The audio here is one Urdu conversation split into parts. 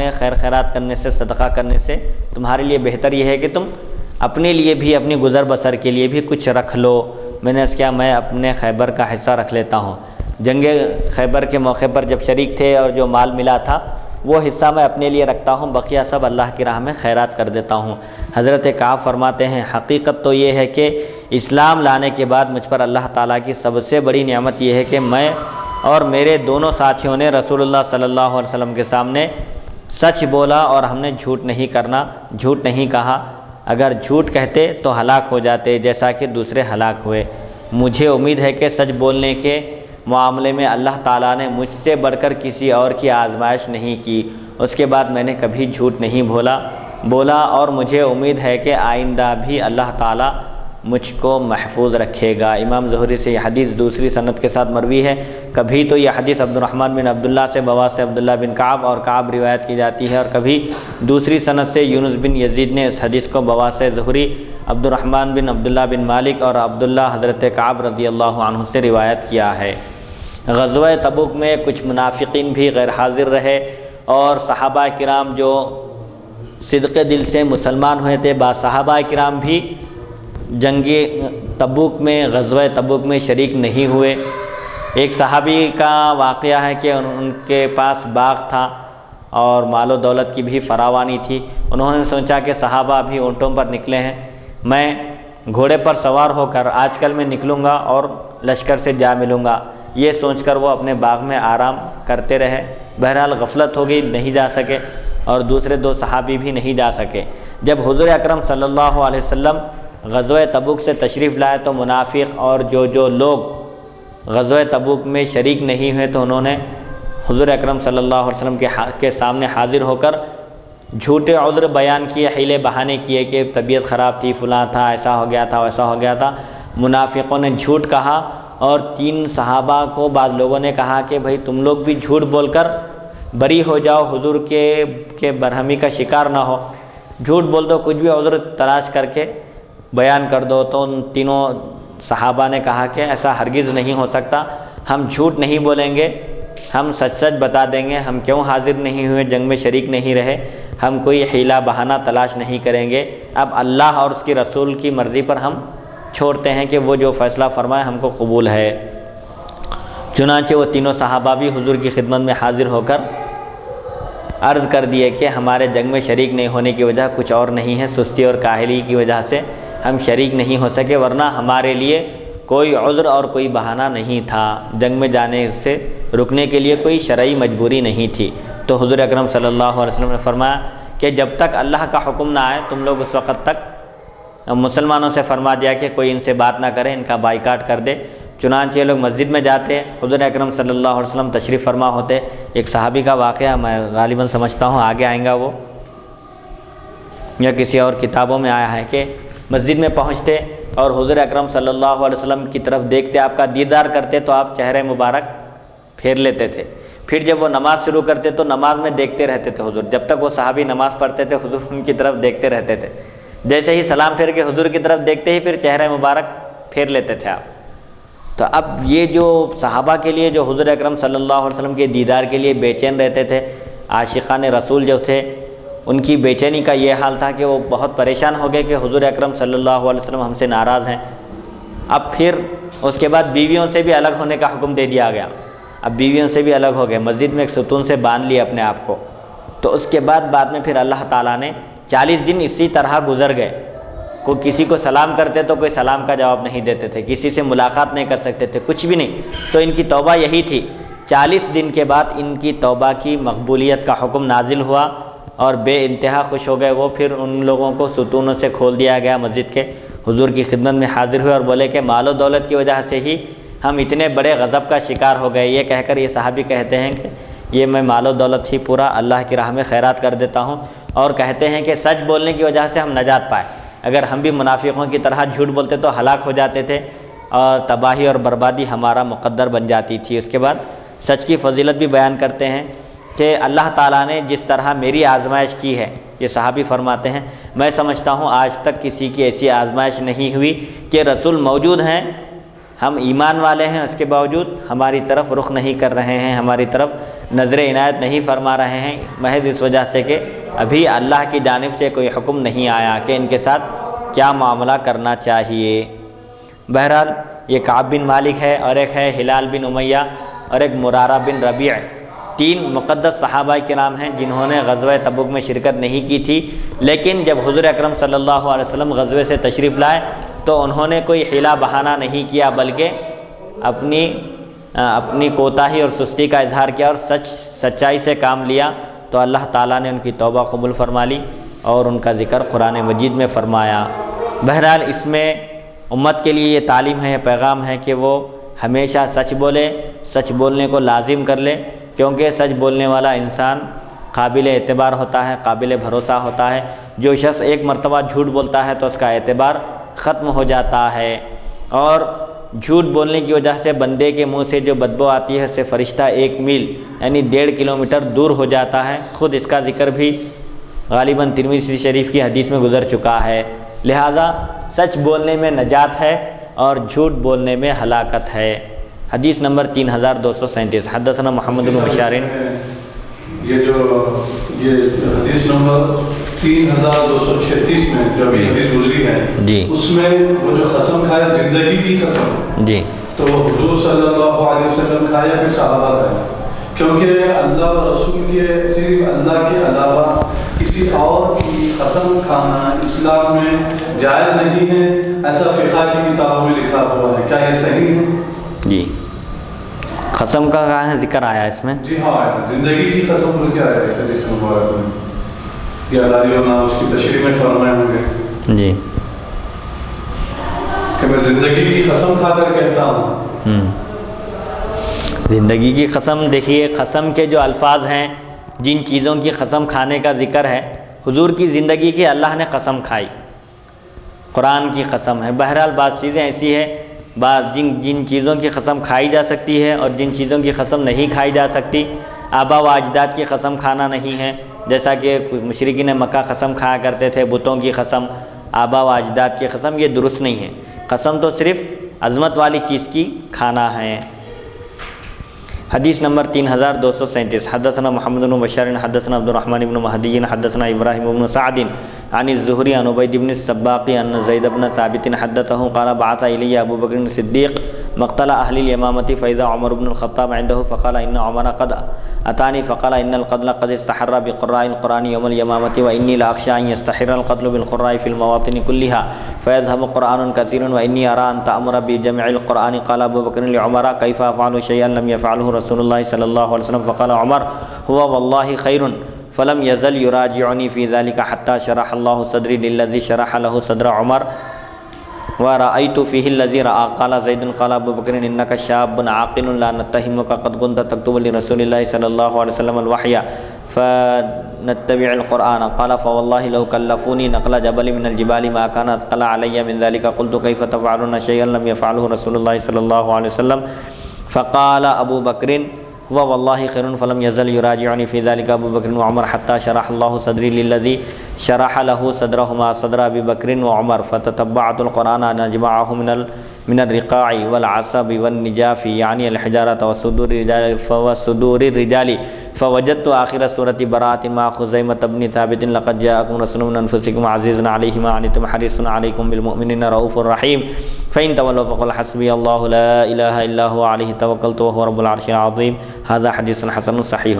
میں خیر خیرات کرنے سے، صدقہ کرنے سے تمہارے لیے بہتر یہ ہے کہ تم اپنے لیے بھی، اپنی گزر بسر کے لیے بھی کچھ رکھ لو۔ میں نے اس کیا میں اپنے خیبر کا حصہ رکھ لیتا ہوں، جنگ خیبر کے موقع پر جب شریک تھے اور جو مال ملا تھا وہ حصہ میں اپنے لیے رکھتا ہوں، بقیہ سب اللہ کی راہ میں خیرات کر دیتا ہوں۔ حضرت کعب فرماتے ہیں حقیقت تو یہ ہے کہ اسلام لانے کے بعد مجھ پر اللہ تعالیٰ کی سب سے بڑی نعمت یہ ہے کہ میں اور میرے دونوں ساتھیوں نے رسول اللہ صلی اللہ علیہ وسلم کے سامنے سچ بولا اور ہم نے جھوٹ نہیں کہا۔ اگر جھوٹ کہتے تو ہلاک ہو جاتے جیسا کہ دوسرے ہلاک ہوئے۔ مجھے امید ہے کہ سچ بولنے کے معاملے میں اللہ تعالیٰ نے مجھ سے بڑھ کر کسی اور کی آزمائش نہیں کی۔ اس کے بعد میں نے کبھی جھوٹ نہیں بولا اور مجھے امید ہے کہ آئندہ بھی اللہ تعالیٰ مجھ کو محفوظ رکھے گا۔ امام زہری سے یہ حدیث دوسری سند کے ساتھ مروی ہے۔ کبھی تو یہ حدیث عبد الرحمن بن عبداللہ سے بواسطہ عبداللہ بن کعب اور کعب روایت کی جاتی ہے، اور کبھی دوسری سند سے یونس بن یزید نے اس حدیث کو بواسطہ زہری عبد الرحمن بن عبداللہ بن مالک اور عبداللہ حضرت کعب رضی اللہ عنہ سے روایت کیا ہے۔ غزوہ تبوک میں کچھ منافقین بھی غیر حاضر رہے اور صحابہ کرام جو صدق دل سے مسلمان ہوئے تھے، بعض صحابہ کرام بھی جنگ تبوک میں، غزوہ تبوک میں شریک نہیں ہوئے۔ ایک صحابی کا واقعہ ہے کہ ان کے پاس باغ تھا اور مال و دولت کی بھی فراوانی تھی۔ انہوں نے سوچا کہ صحابہ ابھی اونٹوں پر نکلے ہیں، میں گھوڑے پر سوار ہو کر آج کل میں نکلوں گا اور لشکر سے جا ملوں گا۔ یہ سوچ کر وہ اپنے باغ میں آرام کرتے رہے۔ بہرحال غفلت ہو گئی، نہیں جا سکے اور دوسرے دو صحابی بھی نہیں جا سکے۔ جب حضور اکرم صلی اللہ علیہ وسلم غزوہ تبوک سے تشریف لائے تو منافق اور جو لوگ غزوہ تبوک میں شریک نہیں ہوئے تو انہوں نے حضور اکرم صلی اللہ علیہ وسلم کے سامنے حاضر ہو کر جھوٹے عذر بیان کیے، حیلے بہانے کیے کہ طبیعت خراب تھی، فلاں تھا، ایسا ہو گیا تھا، ویسا ہو گیا تھا۔ منافقوں نے جھوٹ کہا اور 3 صحابہ کو بعض لوگوں نے کہا کہ بھائی تم لوگ بھی جھوٹ بول کر بری ہو جاؤ، حضور کے برہمی کا شکار نہ ہو، جھوٹ بول دو، کچھ بھی عذر تلاش کر کے بیان کر دو۔ تو ان تینوں صحابہ نے کہا کہ ایسا ہرگز نہیں ہو سکتا، ہم جھوٹ نہیں بولیں گے، ہم سچ بتا دیں گے، ہم کیوں حاضر نہیں ہوئے، جنگ میں شریک نہیں رہے، ہم کوئی حیلہ بہانہ تلاش نہیں کریں گے، اب اللہ اور اس کی رسول کی مرضی پر ہم چھوڑتے ہیں کہ وہ جو فیصلہ فرمائے ہم کو قبول ہے۔ چنانچہ وہ تینوں صحابہ بھی حضور کی خدمت میں حاضر ہو کر عرض کر دیے کہ ہمارے جنگ میں شریک نہیں ہونے کی وجہ کچھ اور نہیں ہے، سستی اور کاہلی کی وجہ سے ہم شریک نہیں ہو سکے، ورنہ ہمارے لیے کوئی عذر اور کوئی بہانہ نہیں تھا، جنگ میں جانے سے رکنے کے لیے کوئی شرعی مجبوری نہیں تھی۔ تو حضور اکرم صلی اللہ علیہ وسلم نے فرمایا کہ جب تک اللہ کا حکم نہ آئے تم لوگ اس وقت تک مسلمانوں سے فرما دیا کہ کوئی ان سے بات نہ کرے، ان کا بائیکاٹ کر دے۔ چنانچہ یہ لوگ مسجد میں جاتے، حضور اکرم صلی اللہ علیہ وسلم تشریف فرما ہوتے۔ ایک صحابی کا واقعہ میں غالباً سمجھتا ہوں آگے آئیں گا وہ، یا کسی اور کتابوں میں آیا ہے کہ مسجد میں پہنچتے اور حضور اکرم صلی اللہ علیہ وسلم کی طرف دیکھتے، آپ کا دیدار کرتے تو آپ چہرے مبارک پھیر لیتے تھے۔ پھر جب وہ نماز شروع کرتے تو نماز میں دیکھتے رہتے تھے حضور، جب تک وہ صحابی نماز پڑھتے تھے حضور ان کی طرف دیکھتے رہتے تھے، جیسے ہی سلام پھیر کے حضور کی طرف دیکھتے ہی پھر چہرہ مبارک پھیر لیتے تھے آپ۔ تو اب یہ جو صحابہ کے لیے جو حضور اکرم صلی اللہ علیہ وسلم کے دیدار کے لیے بے چین رہتے تھے، عاشقان رسول جو تھے ان کی بے چینی کا یہ حال تھا کہ وہ بہت پریشان ہو گئے کہ حضور اکرم صلی اللہ علیہ وسلم ہم سے ناراض ہیں۔ اب پھر اس کے بعد بیویوں سے بھی الگ ہونے کا حکم دے دیا گیا، اب بیویوں سے بھی الگ ہو گئے، مسجد میں ایک ستون سے باندھ لیے اپنے آپ کو۔ تو اس کے بعد میں پھر اللہ تعالیٰ نے 40 دن اسی طرح گزر گئے، کوئی کسی کو سلام کرتے تو کوئی سلام کا جواب نہیں دیتے تھے، کسی سے ملاقات نہیں کر سکتے تھے، کچھ بھی نہیں۔ تو ان کی توبہ یہی تھی۔ 40 دن کے بعد ان کی توبہ کی مقبولیت کا حکم نازل ہوا اور بے انتہا خوش ہو گئے وہ۔ پھر ان لوگوں کو ستونوں سے کھول دیا گیا مسجد کے، حضور کی خدمت میں حاضر ہوئے اور بولے کہ مال و دولت کی وجہ سے ہی ہم اتنے بڑے غضب کا شکار ہو گئے۔ یہ کہہ کر یہ صحابی کہتے ہیں کہ یہ میں مال و دولت ہی پورا اللہ کی راہ میں خیرات کر دیتا ہوں، اور کہتے ہیں کہ سچ بولنے کی وجہ سے ہم نجات پائے، اگر ہم بھی منافقوں کی طرح جھوٹ بولتے تو ہلاک ہو جاتے تھے اور تباہی اور بربادی ہمارا مقدر بن جاتی تھی۔ اس کے بعد سچ کی فضیلت بھی بیان کرتے ہیں کہ اللہ تعالیٰ نے جس طرح میری آزمائش کی ہے، یہ صحابی فرماتے ہیں میں سمجھتا ہوں آج تک کسی کی ایسی آزمائش نہیں ہوئی کہ رسول موجود ہیں، ہم ایمان والے ہیں، اس کے باوجود ہماری طرف رخ نہیں کر رہے ہیں، ہماری طرف نظر عنایت نہیں فرما رہے ہیں، محض اس وجہ سے کہ ابھی اللہ کی جانب سے کوئی حکم نہیں آیا کہ ان کے ساتھ کیا معاملہ کرنا چاہیے۔ بہرحال یہ کعب بن مالک ہے، اور ایک ہے ہلال بن امیہ، اور ایک مرارہ بن ربیع، 3 مقدس صحابہ کرام ہیں جنہوں نے غزوہ تبوک میں شرکت نہیں کی تھی، لیکن جب حضور اکرم صلی اللہ علیہ وسلم غزوے سے تشریف لائے تو انہوں نے کوئی حیلہ بہانہ نہیں کیا، بلکہ اپنی کوتاہی اور سستی کا اظہار کیا اور سچائی سے کام لیا، تو اللہ تعالیٰ نے ان کی توبہ قبول فرما لی اور ان کا ذکر قرآن مجید میں فرمایا۔ بہرحال اس میں امت کے لیے یہ تعلیم ہے، یہ پیغام ہے کہ وہ ہمیشہ سچ بولے، سچ بولنے کو لازم کر لے، کیونکہ سچ بولنے والا انسان قابل اعتبار ہوتا ہے، قابل بھروسہ ہوتا ہے۔ جو شخص ایک مرتبہ جھوٹ بولتا ہے تو اس کا اعتبار ختم ہو جاتا ہے، اور جھوٹ بولنے کی وجہ سے بندے کے منہ سے جو بدبو آتی ہے اس سے فرشتہ 1 میل یعنی 1.5 کلومیٹر دور ہو جاتا ہے۔ خود اس کا ذکر بھی غالباً ترمذی شریف کی حدیث میں گزر چکا ہے۔ لہذا سچ بولنے میں نجات ہے اور جھوٹ بولنے میں ہلاکت ہے۔ حدیث نمبر 3237، حدثنا محمد بن بشار۔ یہ حدیث نمبر 3236 میں جو ابھی حدیث گزری ہے، جی، اس میں وہ جو قسم کھایا زندگی کی قسم، جی، تو حضور صلی اللہ علیہ وسلم کھایا پھر صحابہ کھایا، کیونکہ اللہ و رسول کے صرف اللہ کے علاوہ کسی اور کی قسم کھانا اسلام میں جائز نہیں ہے، ایسا فقہ کی کتابوں میں لکھا ہوا ہے۔ کیا یہ صحیح ہے؟ جی، قسم کا کہاں ہے ذکر آیا اس میں؟ جی ہاں، زندگی کی قسم بول کے آیا ہے اس حدیث مبارک میں، یہ اللہ نے اس کی تشریح میں فرمائے ہوں گے جی، کہ میں زندگی کی قسم کھا کر کہتا ہوں۔ زندگی کی قسم، دیکھیے قسم کے جو الفاظ ہیں، جن چیزوں کی قسم کھانے کا ذکر ہے، حضور کی زندگی کی اللہ نے قسم کھائی، قرآن کی قسم ہے۔ بہرحال بعض چیزیں ایسی ہے، بعض جن چیزوں کی قسم کھائی جا سکتی ہے اور جن چیزوں کی قسم نہیں کھائی جا سکتی، آبا و اجداد کی قسم کھانا نہیں ہے، جیسا کہ مشرکین مکہ قسم کھایا کرتے تھے، بتوں کی قسم، آبا و اجداد کی قسم، یہ درست نہیں ہے۔ قسم تو صرف عظمت والی چیز کی کھانا ہے۔ حدیث نمبر 3237، حدثنا محمد بن بشار حدثنا عبد الرحمن بن مہدی حدثنا ابراہیم بن سعد عن الزہری عن عبید بن السباق ان زید بن ثابت حدثه قال بعث الی ابو بکر الصدیق مقتل اہل الامامۃ فاذا عمر بن الخطاب عنده فقال ان عمر قد اتانی فقال ان القتل قد استحر بقراء القرآن يوم اليمامۃ وانی لاخشى ان يستحر القتل بالقراء في المواطن كلها فيذهب قرآن كثير وانی ارى ان تأمر بجمع القرآن قال ابو بکر لعمر كيف افعل شيئا لم يفعله رسول الله صلى الله عليه وسلم فقال عمر هو والله خير فلم يزل يراجعني في ذلك حتى شرح الله صدري للذي شرح له صدر عمر ورأيت فيه الذي رأى قال زيد قال ابو بكر انك شاب عاقل لا نتهمك قد كنت تكتب لرسول الله صلى الله عليه وسلم الوحي فنتبع القرآن قال فوالله لو كلفوني نقل جبل من الجبال ما كان اثقل علي من ذلك قلت كيف تفعلون شيئا لم يفعله رسول الله صلى الله عليه وسلم فقال ابو بكر هو والله خير فلم يزل يراجعني في ذلك ابو بكر وعمر حتى شرح الله صدري للذي شرح له صدرهما صدر ابي بكر وعمر فتتبعت القرآن نجمعه من الرقاع والعصب والنجاف يعني الحجارة وصدور الرجال فوجدت آخر سورة براءة مع خزيمة بن ثابت لقد جاءكم رسول من أنفسكم عزيز عليه ما عنتم حريص عليكم بالمؤمنين رؤوف رحيم فإن تولوا فقل حسبي الله لا إله إلا هو عليه توكلت وهو رب العرش العظيم هذا حدیث حسن صحیح۔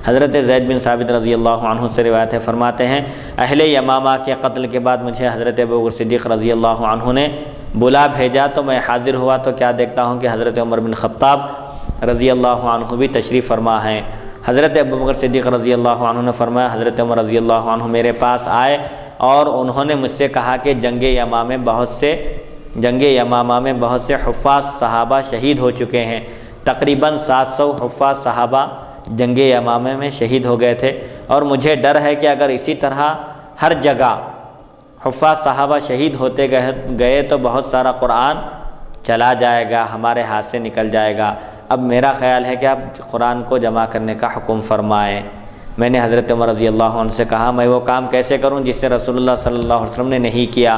حضرت زید بن ثابت رضی اللہ عنہ سے روایت ہے، فرماتے ہیں اہل یمامہ کے قتل کے بعد مجھے حضرت ابو بکر صدیق رضی اللہ عنہ نے بلا بھیجا تو میں حاضر ہوا تو کیا دیکھتا ہوں کہ حضرت عمر بن خطاب رضی اللہ عنہ بھی تشریف فرما ہیں۔ حضرت ابو بکر صدیق رضی اللہ عنہ نے فرمایا حضرت عمر رضی اللہ عنہ میرے پاس آئے اور انہوں نے مجھ سے کہا کہ جنگ یمامہ میں بہت سے حفاظ صحابہ شہید ہو چکے ہیں، تقریباً 700 حفاظ صحابہ جنگ یمامہ میں شہید ہو گئے تھے، اور مجھے ڈر ہے کہ اگر اسی طرح ہر جگہ حفاظ صحابہ شہید ہوتے گئے تو بہت سارا قرآن چلا جائے گا، ہمارے ہاتھ سے نکل جائے گا۔ اب میرا خیال ہے کہ آپ قرآن کو جمع کرنے کا حکم فرمائیں۔ میں نے حضرت عمر رضی اللہ عنہ سے کہا میں وہ کام کیسے کروں جس سے رسول اللہ صلی اللہ علیہ وسلم نے نہیں کیا؟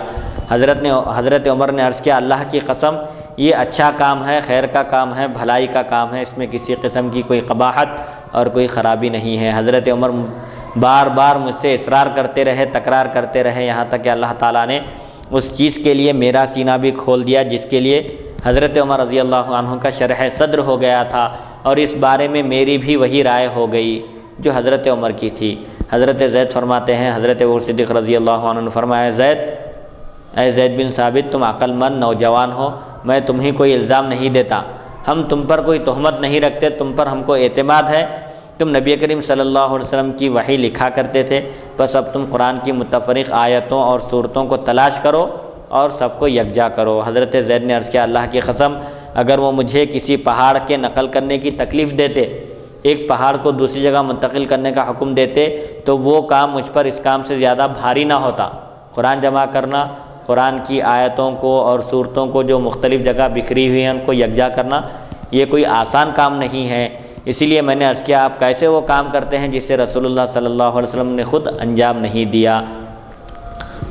حضرت عمر نے عرض کیا اللہ کی قسم یہ اچھا کام ہے، خیر کا کام ہے، بھلائی کا کام ہے، اس میں کسی قسم کی کوئی قباحت اور کوئی خرابی نہیں ہے۔ حضرت عمر بار بار مجھ سے اصرار کرتے رہے، تکرار کرتے رہے، یہاں تک کہ اللہ تعالیٰ نے اس چیز کے لیے میرا سینہ بھی کھول دیا جس کے لیے حضرت عمر رضی اللہ عنہ کا شرح صدر ہو گیا تھا، اور اس بارے میں میری بھی وہی رائے ہو گئی جو حضرت عمر کی تھی۔ حضرت زید فرماتے ہیں، حضرت ابو بکر صدیق رضی اللہ عنہ نے فرمایا، اے زید بن ثابت، تم عقل مند نوجوان ہو، میں تمہیں کوئی الزام نہیں دیتا، ہم تم پر کوئی تہمت نہیں رکھتے، تم پر ہم کو اعتماد ہے، تم نبی کریم صلی اللہ علیہ وسلم کی وحی لکھا کرتے تھے، بس اب تم قرآن کی متفرق آیتوں اور صورتوں کو تلاش کرو اور سب کو یکجا کرو۔ حضرت زید نے عرض کیا، اللہ کی قسم، اگر وہ مجھے کسی پہاڑ کے نقل کرنے کی تکلیف دیتے، ایک پہاڑ کو دوسری جگہ منتقل کرنے کا حکم دیتے، تو وہ کام مجھ پر اس کام سے زیادہ بھاری نہ ہوتا۔ قرآن جمع کرنا، قرآن کی آیتوں کو اور صورتوں کو جو مختلف جگہ بکھری ہوئی ہیں ان کو یکجا کرنا، یہ کوئی آسان کام نہیں ہے۔ اسی لیے میں نے عرض کیا، آپ کیسے وہ کام کرتے ہیں جسے رسول اللہ صلی اللہ علیہ وسلم نے خود انجام نہیں دیا؟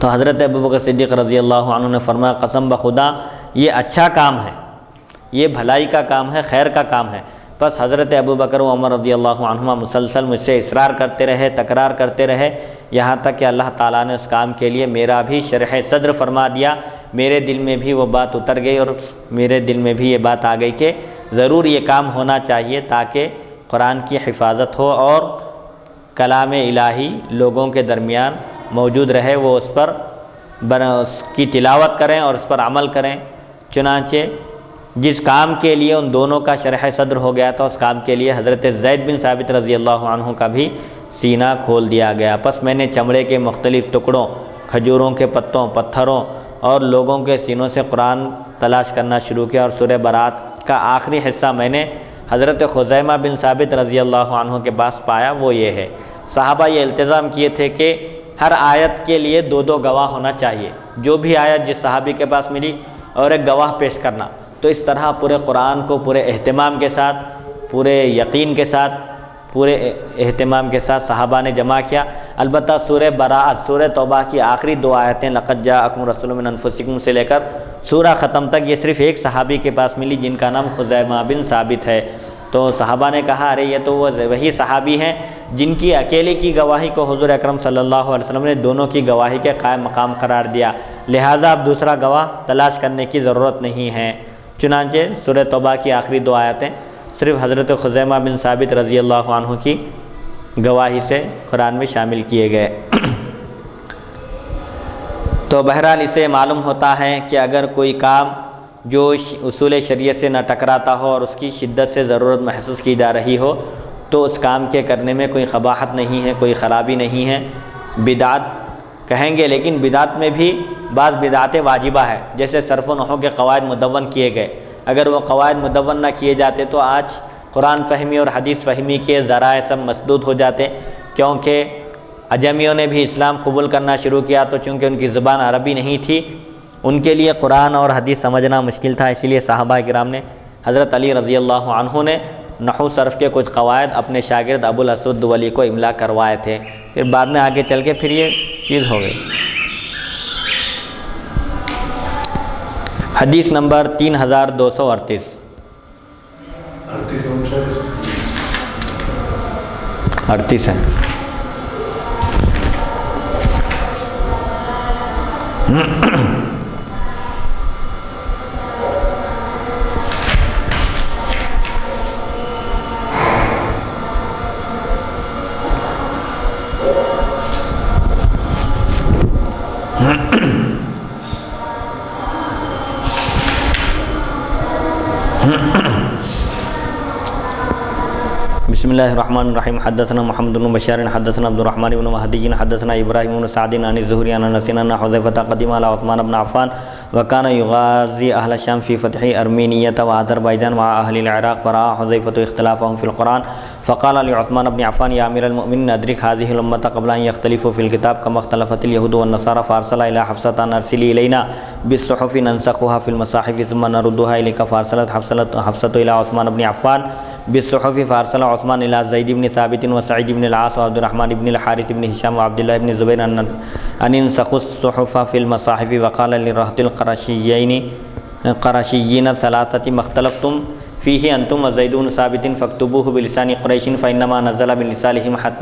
تو حضرت ابوبکر صدیق رضی اللہ عنہ نے فرمایا، قسم بخدا یہ اچھا کام ہے، یہ بھلائی کا کام ہے، خیر کا کام ہے۔ بس حضرت ابوبکر و عمر رضی اللہ عنہما مسلسل مجھ سے اصرار کرتے رہے، تکرار کرتے رہے، یہاں تک کہ اللہ تعالیٰ نے اس کام کے لیے میرا بھی شرح صدر فرما دیا۔ میرے دل میں بھی وہ بات اتر گئی، اور میرے دل میں بھی یہ بات آ گئی کہ ضرور یہ کام ہونا چاہیے تاکہ قرآن کی حفاظت ہو اور کلام الہی لوگوں کے درمیان موجود رہے، وہ اس پر اس کی تلاوت کریں اور اس پر عمل کریں۔ چنانچہ جس کام کے لیے ان دونوں کا شرح صدر ہو گیا تھا، اس کام کے لیے حضرت زید بن ثابت رضی اللہ عنہ کا بھی سینہ کھول دیا گیا۔ پس میں نے چمڑے کے مختلف ٹکڑوں، کھجوروں کے پتوں، پتھروں اور لوگوں کے سینوں سے قرآن تلاش کرنا شروع کیا، اور سورہ برات کا آخری حصہ میں نے حضرت خزیمہ بن ثابت رضی اللہ عنہ کے پاس پایا، وہ یہ ہے۔ صحابہ یہ التزام کیے تھے کہ ہر آیت کے لیے دو دو گواہ ہونا چاہیے، جو بھی آیت جس صحابی کے پاس ملی اور ایک گواہ پیش کرنا۔ تو اس طرح پورے قرآن کو پورے اہتمام کے ساتھ، پورے یقین کے ساتھ، پورے اہتمام کے ساتھ صحابہ نے جمع کیا۔ البتہ سورہ براءت، سورہ توبہ کی آخری دو آیتیں لقد جاءکم رسول من انفسکم سے لے کر سورہ ختم تک، یہ صرف ایک صحابی کے پاس ملی جن کا نام خزیمہ بن ثابت ہے۔ تو صحابہ نے کہا، ارے یہ تو وہی صحابی ہیں جن کی اکیلے کی گواہی کو حضور اکرم صلی اللہ علیہ وسلم نے دونوں کی گواہی کے قائم مقام قرار دیا، لہٰذا اب دوسرا گواہ تلاش کرنے کی ضرورت نہیں ہے۔ چنانچہ سورہ توبہ کی آخری دو آیتیں صرف حضرت خزیمہ بن ثابت رضی اللہ عنہ کی گواہی سے قرآن میں شامل کیے گئے۔ تو بہرحال اسے معلوم ہوتا ہے کہ اگر کوئی کام جو اصول شریعت سے نہ ٹکراتا ہو اور اس کی شدت سے ضرورت محسوس کی جا رہی ہو، تو اس کام کے کرنے میں کوئی قباحت نہیں ہے، کوئی خرابی نہیں ہے۔ بدعت کہیں گے، لیکن بدعت میں بھی بعض بدعت واجبہ ہے، جیسے صرف و نحو کے قواعد مدون کیے گئے، اگر وہ قواعد مدون نہ کیے جاتے تو آج قرآن فہمی اور حدیث فہمی کے ذرائع سب مسدود ہو جاتے، کیونکہ عجمیوں نے بھی اسلام قبول کرنا شروع کیا، تو چونکہ ان کی زبان عربی نہیں تھی، ان کے لیے قرآن اور حدیث سمجھنا مشکل تھا، اسی لیے صحابہ کرام نے، حضرت علی رضی اللہ عنہ نے نحو صرف کے کچھ قواعد اپنے شاگرد ابو الاسود دولی کو املا کروائے تھے، پھر بعد میں آگے چل کے پھر یہ چیز ہو گئی۔ حدیث نمبر 3238 38 ہے۔ بسم اللہ الرحمن الرحیم۔ حدثنا محمد بن بشار حدثنا عبد الرحمن بن مہدی حدثنا ابراہیم بن سعد عن الزہری عن انس ان حذیفہ قدم علی عثمان بن عفان وكان يغازي اهل الشام في فتح ارمینیہ واذربائجان مع اهل العراق فرأى حذیفہ اختلافهم في القرآن فقال لعثمان بن عفان يا امير المؤمنين ادرك هذه الامه قبل ان يختلفوا في الكتاب كما اختلفت اليهود والنصارى، فارسل الى حفصة ان ارسلي الينا بالصحف ننسخها في المصاحف ثم نردها اليك، فارسلت حفصة الى عثمان بن عفان بالصحف، فارسل عثمان الى زید بن ثابت وسعید بن العاص وعبد الرحمن بن الحارث بن هشام وعبد الله بن زبیر ان انسخوا الصحف في المصاحف، وقال للرهط القرشيين قرشیین ثلاثۃ مختلفتم فیہ انتم وزیدون ثابت فاکتبوہ بلسان قریش فانما نزل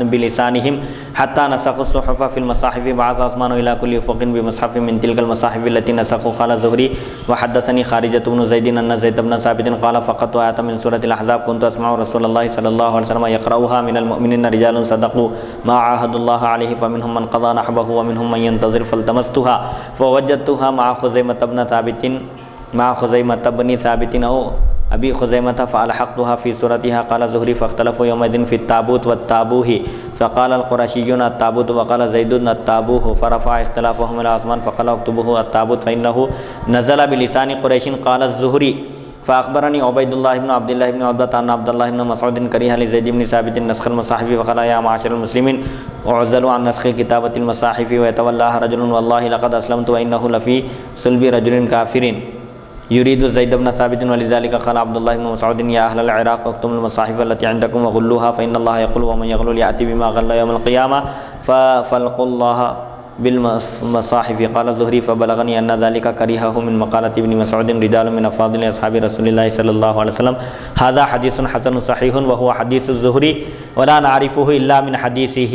بلسانہم حتی نسخوا الصحف فی المصاحف بعث عثمان الی کل افق بمصحف من تلک المصاحف التي نسخوا. قال الزہری وحدثنی خارجۃ بن زید ان زید بن ثابت قال فقط آیۃ من سورۃ الاحزاب كنت اسمع رسول اللہ صلی اللہ علیہ وسلم يقرأها من المؤمنین رجال صدقوا ما عاهدوا الله علیہ فمنهم من قضى نحبه ومنهم من ينتظر فالتمستها فوجدتها مع خزیمة بن ثابت او ابی خزیمة فالحقتها في صورتها. قال الزہری فاختلفوا يومئذ في التابوت والتابوه فقال القرشيون التابوت وقال زید التابوه فرفع اختلافهم الى عثمان فقال اكتبوه التابوت فانه نزل بلسان قریش. قال الزہری فاخبرني عبید اللہ بن عبد الله بن عتبہ ان عبد الله بن مسعود كره لزید بن ثابت نسخ المصاحف وقال يا معاشر المسلمين اعزلوا عن نسخ كتابة المصاحف ويتولاها رجل والله لقد اسلمت وانه لفي صلب رجل كافر يريد زید بن ثابت ولذلك قال عبد الله بن مسعود يا اهل العراق اكتموا المصاحف التي عندكم وغلوها فان الله يقول ومن يغلل ياتي بما غل يوم القيامه فلقوا الله بالمصاحف. قال الزہری فبلغني ان ذلك كرهه من مقالة ابن مسعود رجال من افاضل اصحاب رسول الله صلى الله عليه وسلم. هذا حديث حسن صحيح وهو حديث الزہری ولا نعرفه الا من حديثه.